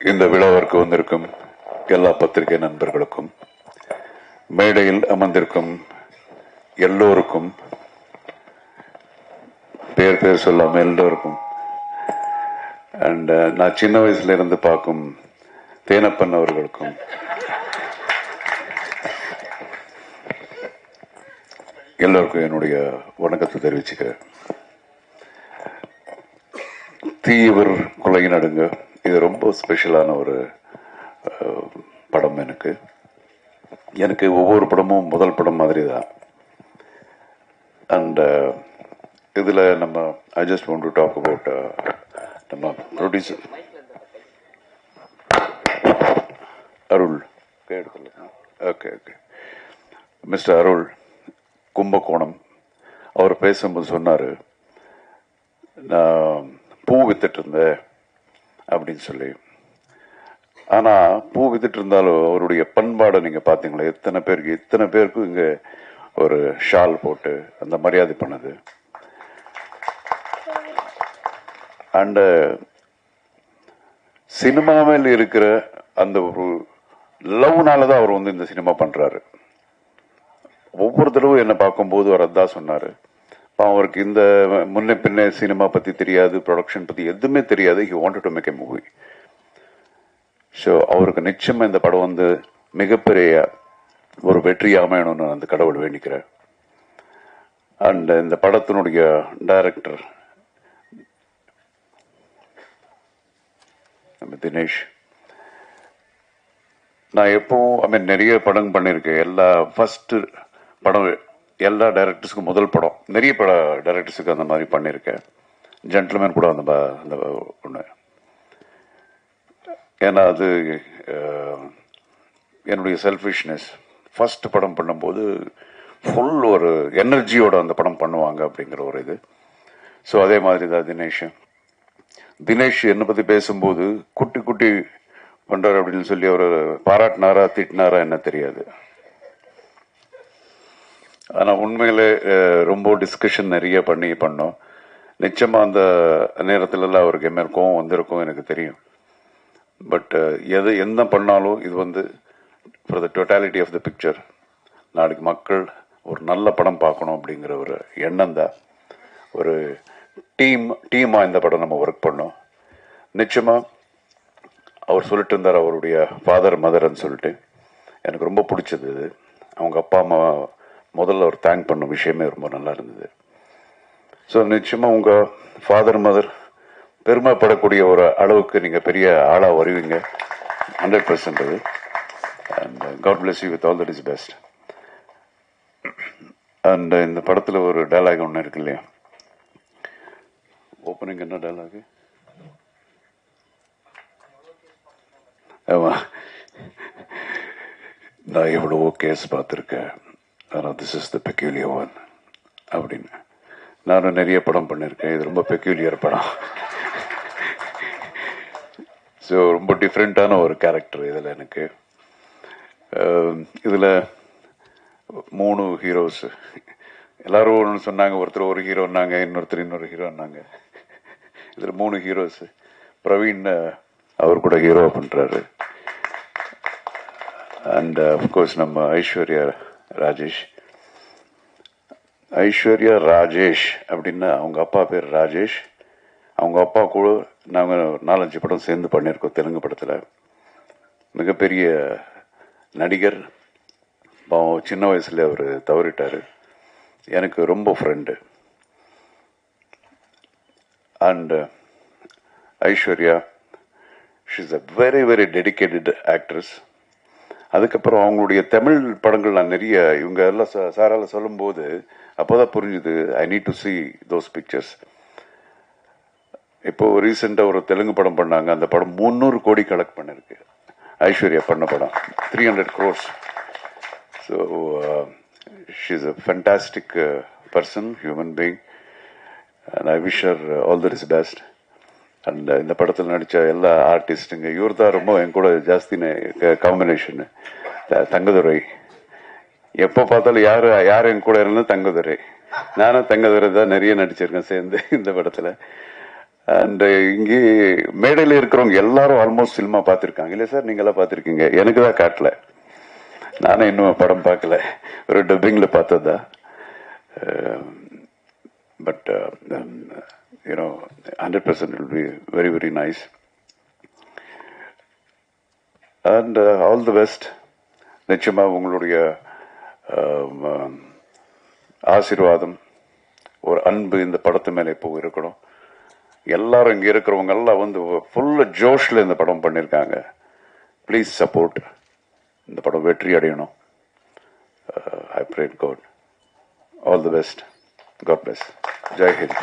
இந்த விழாவிற்கு வந்திருக்கும் எல்லா பத்திரிகை நண்பர்களுக்கும், மேடையில் அமர்ந்திருக்கும் எல்லோருக்கும், பேர் பேர் சொல்லாம எல்லோருக்கும், அண்ட் நான் சின்ன வயசுல இருந்து பார்க்கும் தேனப்பன் அவர்களுக்கும், எல்லோருக்கும் என்னுடைய வணக்கத்தை தெரிவிச்சுக்கிறேன். தீவிர கொலை நடுங்க, இது ரொம்ப ஸ்பெஷலான ஒரு படம். எனக்கு ஒவ்வொரு படமும் முதல் படம் மாதிரி தான். அண்ட் இதுல நம்ம I just want to talk about நம்ம producer Arul. Okay okay mister Arul Kumbakonam. அவர் பேசும்போது சொன்னாரு, நான் பூ வித்துட்டு இருந்தேன் அப்படின்னு சொல்லி. ஆனா பூ வித்துட்டு இருந்தாலும் அவருடைய பண்பாடை நீங்க பாத்தீங்களா? இத்தனை பேருக்கு இங்க ஒரு ஷால் போட்டு அந்த மரியாதை பண்ணது. அண்ட் சினிமாவில் இருக்கிற அந்த ஒரு லவ்னாலதான் அவர் இந்த சினிமா பண்றாரு. ஒவ்வொரு தடவை என்ன பார்க்கும்போது அவர் அதான் சொன்னாரு. அவருக்கு இந்த முன்ன பின்ன சினிமா பத்தி தெரியாது, ப்ரொடக்ஷன் பத்தி எதுவுமே தெரியாது. He wanted to make a movie. So அவருக்கு நிச்சயமா இந்த படம் மிகப்பெரிய ஒரு வெற்றி அமையணும்னு அந்த கடவுள் வேண்டிக்கிறேன். அண்ட் இந்த படத்தினுடைய டைரக்டர் தினேஷ். நான் எப்பவும் நிறைய படம் பண்ணியிருக்கேன். ஃபர்ஸ்ட் படம் எல்லா டைரக்டர்ஸுக்கும் முதல் படம். நிறைய டைரக்டர்ஸுக்கு அந்த மாதிரி பண்ணியிருக்கேன். ஜென்டில்மேன் கூட அந்த ஒன்று. ஏன்னா அது என்னுடைய செல்ஃபிஷ்னஸ். ஃபர்ஸ்ட் படம் பண்ணும்போது ஃபுல் ஒரு எனர்ஜியோட அந்த படம் பண்ணுவாங்க அப்படிங்கிற ஒரு இது. ஸோ அதே மாதிரி தான் தினேஷ் என்னை பற்றி பேசும்போது குட்டி குட்டி பண்றாரு அப்படின்னு சொல்லி அவர் பாராட்டினாரா திட்டினாரா என்ன தெரியாது. ஆனா உண்மையில ரொம்ப டிஸ்கஷன் நிறைய பண்ணோம். நிச்சயமா அந்த நேரத்துல எல்லாம் அவருக்கு என்ன கோவம் வந்திருக்கும் எனக்கு தெரியும். பட் என்ன பண்ணாலும் இது for the totality of the picture. நாளைக்கு மக்கள் ஒரு நல்ல படம் பார்க்கணும் அப்படிங்கிற ஒரு எண்ணம் தான். ஒரு டீமா இந்த படம் நம்ம ஒர்க் பண்ணோம். நிச்சயமா அவர் சொல்லிட்டு இருந்தார் அவருடைய ஃபாதர் மதர்ன்னு சொல்லிட்டு. எனக்கு ரொம்ப பிடிச்சது இது. அவங்க அப்பா அம்மா முதல்ல அவர் தேங்க் பண்ண விஷயமே ரொம்ப நல்லா இருந்தது. ஸோ நிச்சயமா உங்க ஃபாதர் மதர் பெருமைப்படக்கூடிய ஒரு அளவுக்கு நீங்க பெரிய ஆளா வருவீங்க 100%. And God bless you with all that is best. And இந்த படத்துல ஒரு டயலாக் ஒன்று இருக்கு இல்லையா? ஓப்பனிங் என்ன டயலாக்? ஆமா, நான் எவ்வளவோ கேஸ் பார்த்துருக்கேன், ஆனால் this is the peculiar one அப்படின்னு. நானும் நிறைய படம் பண்ணியிருக்கேன். இது ரொம்ப பெக்யூலியர் படம். ஸோ ரொம்ப டிஃப்ரெண்டான ஒரு கேரக்டர் இதில் எனக்கு. இதில் 3 ஹீரோஸ். எல்லாரும் ஒன்று சொன்னாங்க. ஒருத்தர் ஒரு ஹீரோன்னாங்க, இன்னொருத்தர் இன்னொரு ஹீரோன்னாங்க. இதில் 3 ஹீரோஸ். பிரவீன் அவர் கூட ஹீரோ பண்றாரு. அண்ட் அஃப்கோர்ஸ் நம்ம ஐஸ்வர்யா ராஜேஷ் அப்படின்னா அவங்க அப்பா பேர் ராஜேஷ். அவங்க அப்பா கூட நாங்கள் 4-5 படம் சேர்ந்து பண்ணியிருக்கோம் தெலுங்கு படத்தில். மிகப்பெரிய நடிகர். சின்ன வயசுல அவர் தவறிட்டாரு. எனக்கு ரொம்ப friend. And Aishwarya, she is a very very dedicated actress. அதுக்கப்புறம் அவங்களுடைய தமிழ் படங்கள் நான் நிறைய இவங்க எல்லாம் சாரால சொல்லும்போது அப்போதான் புரிஞ்சுது, I need to C those pictures. இப்போ ரீசெண்டா ஒரு தெலுங்கு படம் பண்ணாங்க. அந்த படம் 300 கோடி கலெக்ட் பண்ணிருக்கு. ஐஸ்வர்யா பண்ண படம் 300 crores. So she is a fantastic person, human being. And I wish her all the best. And இந்த படத்தில் நடித்த எல்லா ஆர்டிஸ்ட்டுங்க, இவர் தான் ரொம்ப என் கூட ஜாஸ்தி காம்பினேஷன். தங்கதுரை, எப்போ பார்த்தாலும் யார் என் கூட இருந்தாலும் தங்கதுரை. நானும் தங்கதுரை தான் நிறைய நடிச்சிருக்கேன் சேர்ந்து இந்த படத்தில். அண்ட் இங்கே மேடையில் இருக்கிறவங்க எல்லாரும் ஆல்மோஸ்ட் சினிமா பார்த்துருக்காங்க இல்லையா சார்? நீங்களாம் பார்த்துருக்கீங்க. எனக்கு தான் காட்டல, நானே இன்னும் படம் பார்க்கல, ஒரு டப்பிங்ல பார்த்ததா. But you know 100% will be very very nice and all the best. நிச்சயமா உங்களுடைய ஆசீர்வாதம், ஒரு அன்பு இந்த படத்து மேலே இப்போ இருக்கணும். எல்லாரும் இங்க இருக்கிறவங்க எல்லாம் வந்து ஃபுல்ல ஜோஷ்ல இந்த படம் பண்ணியிருக்காங்க. Please support. இந்த படம் வெற்றி அடையணும். I pray God. All the best. God bless. Jai Hind.